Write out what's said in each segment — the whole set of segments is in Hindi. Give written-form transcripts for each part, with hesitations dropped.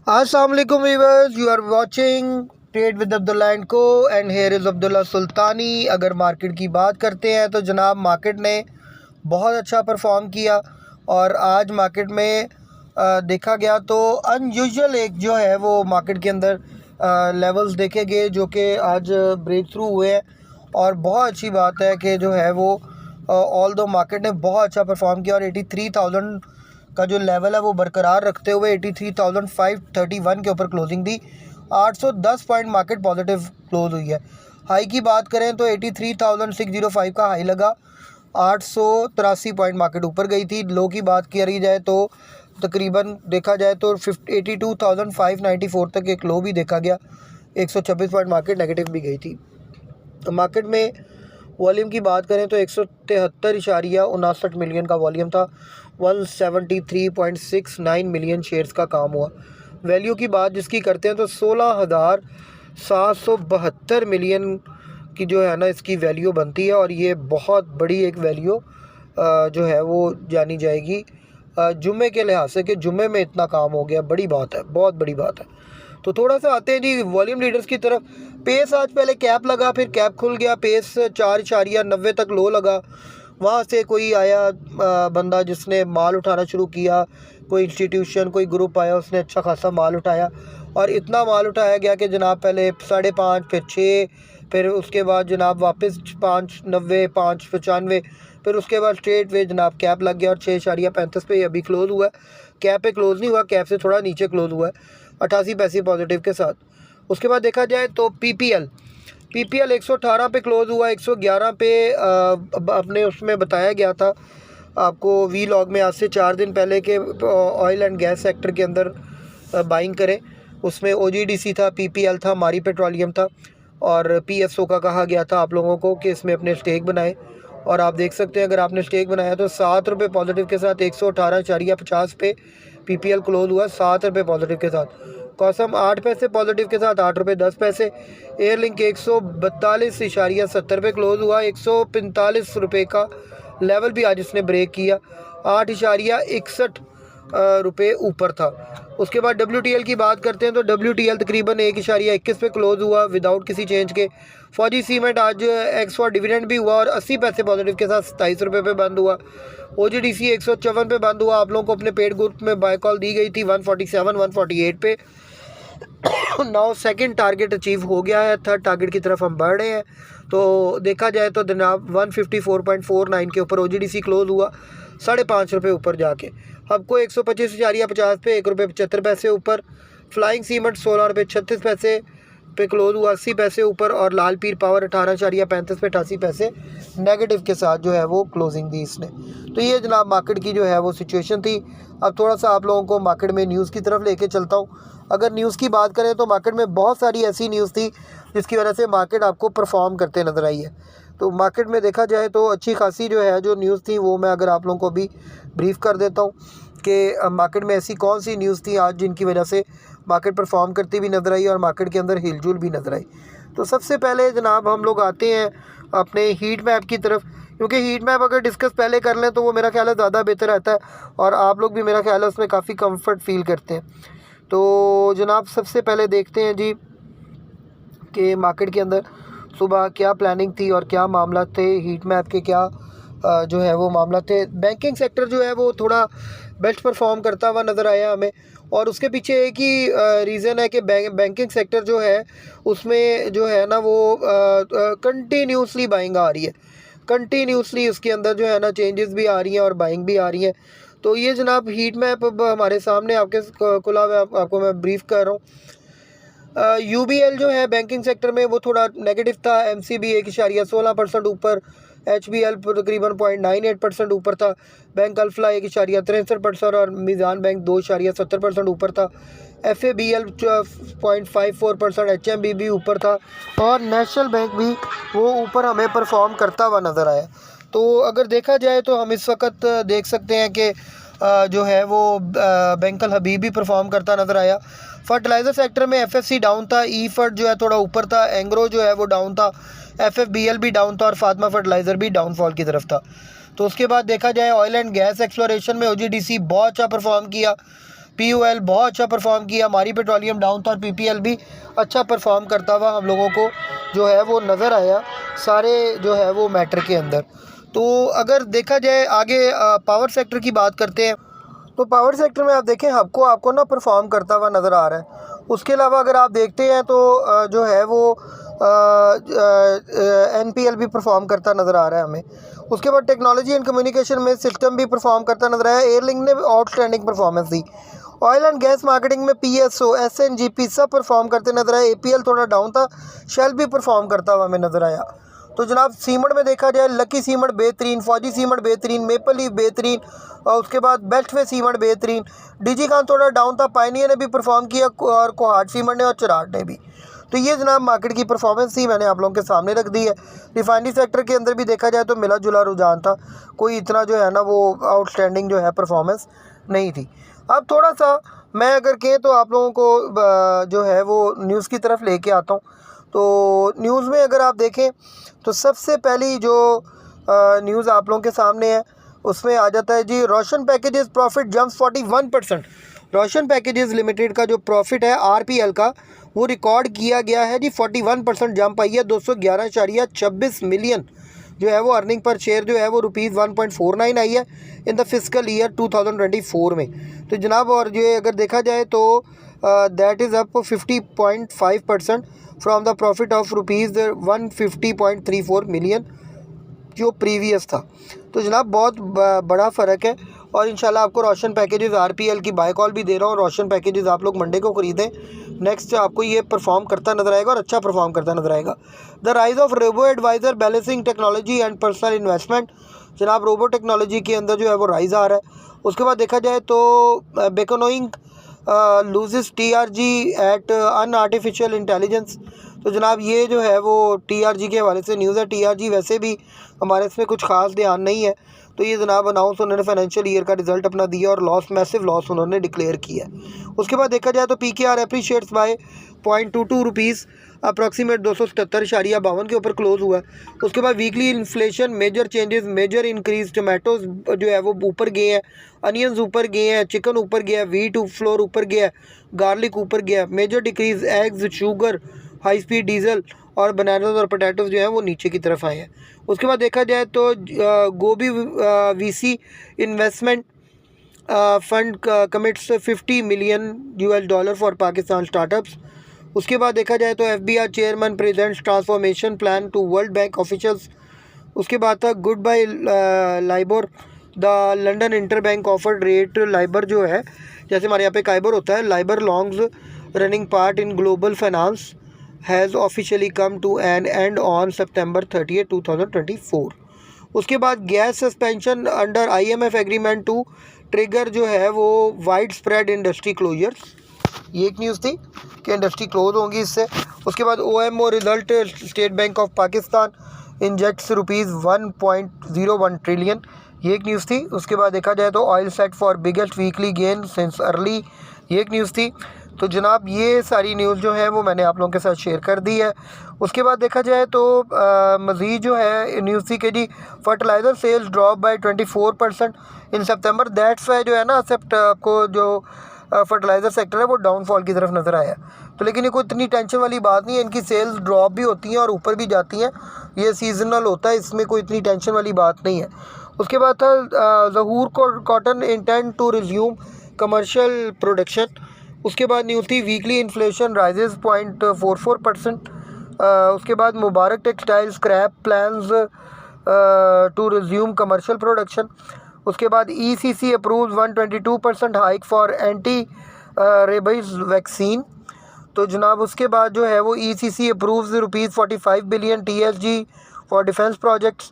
Assalamu alaikum viewers, you are watching trade with Abdullah and को एंड हेयर इज़ अब्दुल्ला सुल्तानी। अगर मार्केट की बात करते हैं तो जनाब मार्केट ने बहुत अच्छा परफॉर्म किया और आज मार्केट में देखा गया तो अनयूजुअल एक जो है वो मार्केट के अंदर लेवल्स देखे गए जो कि आज ब्रेक थ्रू हुए हैं। और बहुत अच्छी बात है कि जो है वो ऑल दो मार्केट ने बहुत अच्छा परफॉर्म किया और 83,000 का जो लेवल है वो बरकरार रखते हुए 83,531 के ऊपर क्लोजिंग दी। 810 पॉइंट मार्केट पॉजिटिव क्लोज हुई है। हाई की बात करें तो 83,605 का हाई लगा, 883 पॉइंट मार्केट ऊपर गई थी। लो की बात करी जाए तो तकरीबन देखा जाए तो 82,594 तक एक लो भी देखा गया, 126 पॉइंट मार्केट नेगेटिव भी गई थी। मार्केट में वॉल्यूम की बात करें तो 173.59 मिलियन का वॉल्यूम था, 173.69 मिलियन शेयर्स का काम हुआ। वैल्यू की बात जिसकी करते हैं तो 16,772 मिलियन की जो है ना इसकी वैल्यू बनती है और ये बहुत बड़ी एक वैल्यू जो है वो जानी जाएगी जुम्मे के लिहाज से कि जुम्मे में इतना काम हो गया, बड़ी बात है, बहुत बड़ी बात है। तो थोड़ा सा आते हैं जी वॉल्यूम लीडर्स की तरफ। पेस आज पहले कैप लगा, फिर कैप खुल गया, पेस 4.90 तक लो लगा। वहाँ से कोई आया बंदा जिसने माल उठाना शुरू किया, कोई इंस्टीट्यूशन कोई ग्रुप आया, उसने अच्छा खासा माल उठाया और इतना माल उठाया गया कि जनाब पहले 5.5 फिर 6, फिर उसके बाद जनाब वापस 5.90 5.95, फिर उसके बाद स्ट्रेट वे जनाब कैप लग गया और 6.35 पे अभी क्लोज़ हुआ है। कैप पे क्लोज़ नहीं हुआ, कैप से थोड़ा नीचे क्लोज़ हुआ है 88 पैसे पॉजिटिव के साथ। उसके बाद देखा जाए तो पीपीएल 118 पे क्लोज़ हुआ, 111 पे अपने उसमें बताया गया था आपको वी लॉग में आज से 4 दिन पहले के ऑयल एंड गैस सेक्टर के अंदर बाइंग करें। उसमें ओजीडीसी था, पीपीएल था, मारी पेट्रोलियम था और पीएफओ का कहा गया था आप लोगों को कि इसमें अपने स्टेक बनाए। और आप देख सकते हैं अगर आपने स्टेक बनाया तो 7 रुपये पॉजिटिव के साथ 118.50 पे पीपीएल क्लोज हुआ, 7 रुपये पॉजिटिव के साथ। कॉसम 8 पैसे पॉजिटिव के साथ 8 रुपये 10 पैसे। एयरलिंक 142.70 पे क्लोज हुआ, 145 रुपये का लेवल भी आज इसने ब्रेक किया, 8.61 रुपये ऊपर था। उसके बाद WTL की बात करते हैं तो WTL तकरीबन 1.21 पे क्लोज हुआ विदाउट किसी चेंज के। फौजी सीमेंट आज एक्स फॉर डिविडेंड भी हुआ और 80 पैसे पॉजिटिव के साथ 27 रुपये पे बंद हुआ। OGDC 154 पे बंद हुआ। आप लोगों को अपने पेड ग्रुप में बाय कॉल दी गई थी 147 148 पे। नाउ सेकंड टारगेट अचीव हो गया है, थर्ड टारगेट की तरफ हम बढ़ रहे हैं। तो देखा जाए तो जनाब 154.49 के ऊपर OGDC क्लोज हुआ, 5.5 रुपये ऊपर जाके। हबको 125.50 पे 1 रुपये 75 पैसे ऊपर। फ्लाइंग सीमेंट 16 रुपये 36 पैसे पे क्लोज हुआ, 80 पैसे ऊपर। और लाल पीर पावर 18.35 पे 88 पैसे नेगेटिव के साथ जो है वो क्लोजिंग दी इसने। तो ये जनाब मार्केट की जो है वो सिचुएशन थी। अब थोड़ा सा आप लोगों को मार्केट में न्यूज़ की तरफ लेके चलता हूँ। अगर न्यूज़ की बात करें तो मार्केट में बहुत सारी ऐसी न्यूज़ थी जिसकी वजह से मार्केट आपको परफॉर्म करते नज़र आई है। तो मार्केट में देखा जाए तो अच्छी खासी जो है जो न्यूज़ थी वो मैं अगर आप लोगों को भी ब्रीफ कर देता हूँ कि मार्केट में ऐसी कौन सी न्यूज़ थी आज जिनकी वजह से मार्केट परफॉर्म करती भी नज़र आई और मार्केट के अंदर हिलजुल भी नज़र आई। तो सबसे पहले जनाब हम लोग आते हैं अपने हीट मैप की तरफ, क्योंकि हीट मैप अगर डिस्कस पहले कर लें तो वो मेरा ख्याल है ज़्यादा बेहतर रहता है और आप लोग भी मेरा ख्याल है उसमें काफ़ी कंफर्ट फील करते हैं। तो जनाब सबसे पहले देखते हैं जी कि मार्केट के अंदर सुबह क्या प्लानिंग थी और क्या मामला थे, हीट मैप के क्या जो है वो मामला थे। बैंकिंग सेक्टर जो है वो थोड़ा बेस्ट परफॉर्म करता हुआ नज़र आया हमें और उसके पीछे एक ही रीज़न है कि बैंकिंग सेक्टर जो है उसमें जो है ना वो कंटिन्यूसली बाइंग आ रही है, कंटिन्यूसली उसके अंदर जो है ना चेंजेस भी आ रही हैं और बाइंग भी आ रही हैं। तो ये जनाब हीट मैप अब हमारे सामने आपके खुला हुआ आपको मैं ब्रीफ कर रहा हूँ। UBL जो है बैंकिंग सेक्टर में वो थोड़ा नेगेटिव था, MCB 1.16% ऊपर, HBL तकरीबन 0.98% ऊपर था, बैंक अल्फला 1.63% और मीज़ान बैंक 2.70% ऊपर था, FABL 0.54%, HMB भी ऊपर था और नेशनल बैंक भी वो ऊपर हमें परफॉर्म करता हुआ नज़र आया। तो अगर देखा जाए तो हम इस वक्त देख सकते हैं कि जो है वो बैंकल हबीब भी परफॉर्म करता नज़र आया। फर्टिलाइज़र सेक्टर में FFC डाउन था, EFERT जो है थोड़ा ऊपर था, एंग्रो जो है वो डाउन था, FFBL भी डाउन था और फातिमा फर्टिलाइज़र भी डाउनफॉल की तरफ था। तो उसके बाद देखा जाए ऑयल एंड गैस एक्सप्लोरेशन में OGDC बहुत अच्छा परफॉर्म किया, POL बहुत अच्छा परफॉर्म किया, हमारी पेट्रोलियम डाउन था और PPL भी अच्छा परफॉर्म करता हुआ हम लोगों को जो है वो नज़र आया सारे जो है वो मैटर के अंदर। तो अगर देखा जाए आगे पावर सेक्टर की बात करते हैं, तो पावर सेक्टर में आप देखें आपको ना परफॉर्म करता हुआ नज़र आ रहा है। उसके अलावा अगर आप देखते हैं तो जो है वो NPL भी परफॉर्म करता नज़र आ रहा है हमें। उसके बाद टेक्नोलॉजी एंड कम्युनिकेशन में सिस्टम भी परफॉर्म करता नज़र आया। एयरलिंक ने outstanding performance the. Oil and gas marketing में PSO SNGP सब परफॉर्म करते नज़र आए। APL थोड़ा डाउन था, शेल भी परफॉर्म करता हुआ हमें नज़र आया। तो जनाब सीमेंट में देखा जाए लकी सीमेंट बेहतरीन, फौजी सीमेंट बेहतरीन, मेपल लीफ बेहतरीन, और उसके बाद बेस्ट वे सीमेंट बेहतरीन। DG खान थोड़ा डाउन था, पायनियर ने भी परफॉर्म किया और कोहाट सीमेंट ने और चराट ने भी। तो ये जनाब मार्केट की परफॉर्मेंस थी, मैंने आप लोगों के सामने रख दी है। रिफाइनरी सेक्टर के अंदर भी देखा जाए तो मिला जुला रुझान था, कोई इतना जो है ना वो आउटस्टैंडिंग जो है परफॉर्मेंस नहीं थी। अब थोड़ा सा मैं अगर कहें तो आप लोगों को जो है वो न्यूज़ की तरफ लेके आता हूँ। तो न्यूज़ में अगर आप देखें तो सबसे पहली जो न्यूज़ आप लोगों के सामने है उसमें आ जाता है जी, रोशन पैकेजेस प्रॉफिट जंप्स 41%। रोशन पैकेजेस लिमिटेड का जो प्रॉफिट है RPL का वो रिकॉर्ड किया गया है जी, 41% जंप आई है, 211.26 मिलियन जो है वो अर्निंग पर शेयर जो है वो ₹1.49 आई है इन द फिस्कल ईयर 2024 में। तो जनाब और ये अगर देखा जाए तो that is up 50.5% from the profit of ₹150.34 million जो प्रीवियस था। तो जनाब बहुत बड़ा फ़र्क है और इंशाल्लाह आपको रोशन पैकेजेस RPL की बाय कॉल भी दे रहा हूँ। रोशन पैकेजेस आप लोग मंडे को ख़रीदें, नेक्स्ट आपको ये परफॉर्म करता नजर आएगा और अच्छा परफॉर्म करता नजर आएगा। The rise of robo advisor balancing technology and personal investment, जनाब रोबो टेक्नोलॉजी के अंदर जो है वो राइज आ रहा है। उसके बाद देखा जाए तो बेकोनोइंग लूजेस TRG एट अन आर्टिफिशियल इंटेलिजेंस। तो जनाब ये जो है वो TRG के हवाले से न्यूज़ है। TRG वैसे भी हमारे इसमें कुछ ख़ास ध्यान नहीं है। तो ये जनाब अनाउंस उन्होंने फाइनेंशियल ईयर का रिजल्ट अपना दिया और लॉस मैसिव लॉस उन्होंने डिक्लेयर किया है। उसके बाद देखा जाए तो PKR appreciates by 0.22 rupees approximate 277.52 के ऊपर क्लोज हुआ है। उसके बाद weekly inflation major changes, major increase, tomatoes जो है वो ऊपर गए हैं, अनियंस ऊपर गए हैं, चिकन ऊपर गया है, व्हीट फ्लोर ऊपर गया है, गार्लिक ऊपर गया है। Major decrease eggs, sugar, high speed diesel और बनानास और पोटैटोज जो हैं वो नीचे की तरफ आए हैं। उसके बाद देखा जाए तो Gobi VC investment fund commits $50 million for Pakistan startups. उसके बाद देखा जाए तो FBR chairman presents transformation plan to World Bank officials. उसके बाद था good bye LIBOR, the London interbank offered rate LIBOR जो है, जैसे हमारे यहाँ पे काइबर होता है, LIBOR longs running part in global finance has officially come to an end on September 30, 2024। उसके बाद gas suspension under IMF agreement to trigger जो है वो वाइड स्प्रेड इंडस्ट्री क्लोजर्स, ये एक न्यूज़ थी कि इंडस्ट्री क्लोज होंगी इससे। उसके बाद OMO result, state bank of Pakistan injects ₹1.01 trillion, ये एक न्यूज़ थी। उसके बाद देखा जाए तो oil set for biggest weekly gain since early, ये एक न्यूज़ थी। तो जनाब ये सारी न्यूज़ जो है वो मैंने आप लोगों के साथ शेयर कर दी है। उसके बाद देखा जाए तो मज़ीद जो है न्यूज़ थी कि जी fertiliser sales drop by 24% in September, that's why जो है ना आपको जो फर्टिलाइज़र सेक्टर है वो डाउनफॉल की तरफ नज़र आया। तो लेकिन ये कोई इतनी टेंशन वाली बात नहीं है, इनकी सेल्स ड्रॉप भी होती हैं और ऊपर भी जाती हैं, ये सीजनल होता है, इसमें कोई इतनी टेंशन वाली बात नहीं है। उसके बाद था Zahoor cotton intend to resume commercial production. उसके बाद न्यूज़ थी वीकली इन्फ्लेशन राइजेस 0.44%। उसके बाद Mubarak textile scrap plans to resume commercial production. उसके बाद ECC approves 122% hike for anti rabies vaccine. तो जनाब उसके बाद जो है वो ECC approves ₹45 billion TSG for defence projects.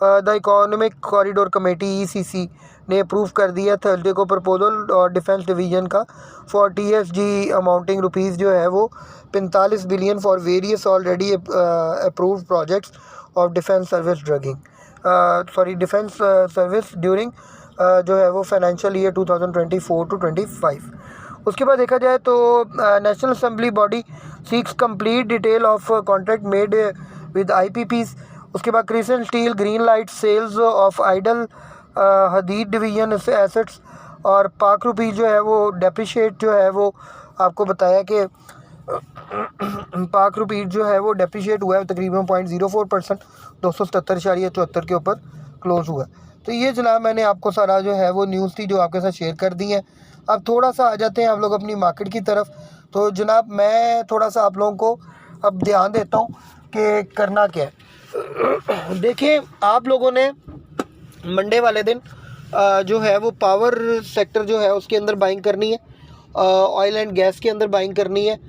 The economic corridor committee ECC ने अप्रूव कर दिया थर्सडे को प्रपोजल और डिफेंस डिवीजन का फॉर TSG अमाउंटिंग रुपीज़ जो है वो 45 billion for various already approved projects of defence service defence service during जो है वो फाइनेंशियल ईयर 2024 to 25। उसके बाद देखा जाए तो national assembly body seeks complete detail of contract made with IPPs। उसके बाद Crescent Steel green light sales of idle Hadeed division assets और पाक रुपी जो है वो डेप्रिशिएट जो है वो आपको बताया कि पाक रुपी जो है वो डेप्रिशिएट हुआ है तकरीबन 0.04%, 277.74 के ऊपर क्लोज हुआ है। तो ये जनाब मैंने आपको सारा जो है वो न्यूज़ थी जो आपके साथ शेयर कर दी है। अब थोड़ा सा आ जाते हैं आप लोग अपनी मार्केट की तरफ। तो जनाब मैं थोड़ा सा आप लोगों को अब ध्यान देता हूँ कि करना क्या है। देखिए आप लोगों ने मंडे वाले दिन जो है वो पावर सेक्टर जो है उसके अंदर बाइंग करनी है, ऑयल एंड गैस के अंदर बाइंग करनी है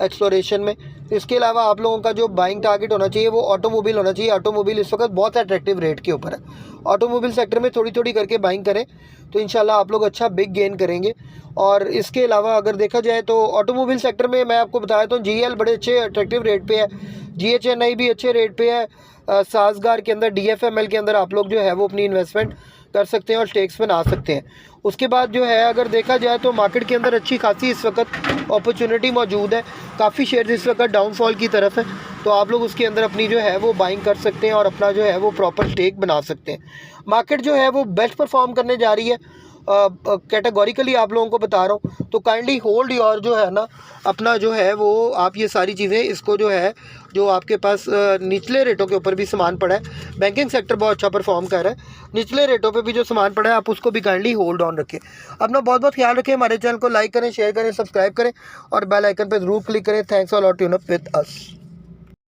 एक्सप्लोरेशन में। इसके अलावा आप लोगों का जो बाइंग टारगेट होना चाहिए वो ऑटोमोबाइल होना चाहिए। ऑटोमोबाइल इस वक्त बहुत अट्रैक्टिव रेट के ऊपर है। ऑटोमोबाइल सेक्टर में थोड़ी थोड़ी करके बाइंग करें तो इंशाल्लाह आप लोग अच्छा बिग गेन करेंगे। और इसके अलावा अगर देखा जाए तो ऑटोमोबाइल सेक्टर में मैं आपको बताया तो GL बड़े अच्छे अट्रैक्टिव रेट पे है, GHNI भी अच्छे रेट पे है, साजगार के अंदर DFML के अंदर आप लोग जो है वो अपनी इन्वेस्टमेंट कर सकते हैं और स्टेक्स बना सकते हैं। उसके बाद जो है अगर देखा जाए तो मार्केट के अंदर अच्छी खासी इस वक्त अपॉर्चुनिटी मौजूद है। काफ़ी शेयर्स इस वक्त डाउनफॉल की तरफ है, तो आप लोग उसके अंदर अपनी जो है वो बाइंग कर सकते हैं और अपना जो है वो प्रॉपर स्टेक बना सकते हैं। मार्केट जो है वो बेस्ट परफॉर्म करने जा रही है, कैटेगोरिकली आप लोगों को बता रहा हूँ। तो काइंडली होल्ड योर जो है ना अपना जो है वो आप ये सारी चीज़ें इसको जो है जो आपके पास निचले रेटों के ऊपर भी सामान पड़ा है। बैंकिंग सेक्टर बहुत अच्छा परफॉर्म कर रहा है, निचले रेटों पे भी जो सामान पड़ा है आप उसको भी काइंडली होल्ड ऑन रखें। अपना बहुत बहुत ख्याल रखें। हमारे चैनल को लाइक करें, शेयर करें, सब्सक्राइब करें और बेल आइकन पर ज़रूर क्लिक करें। Thanks a lot, tune up with us.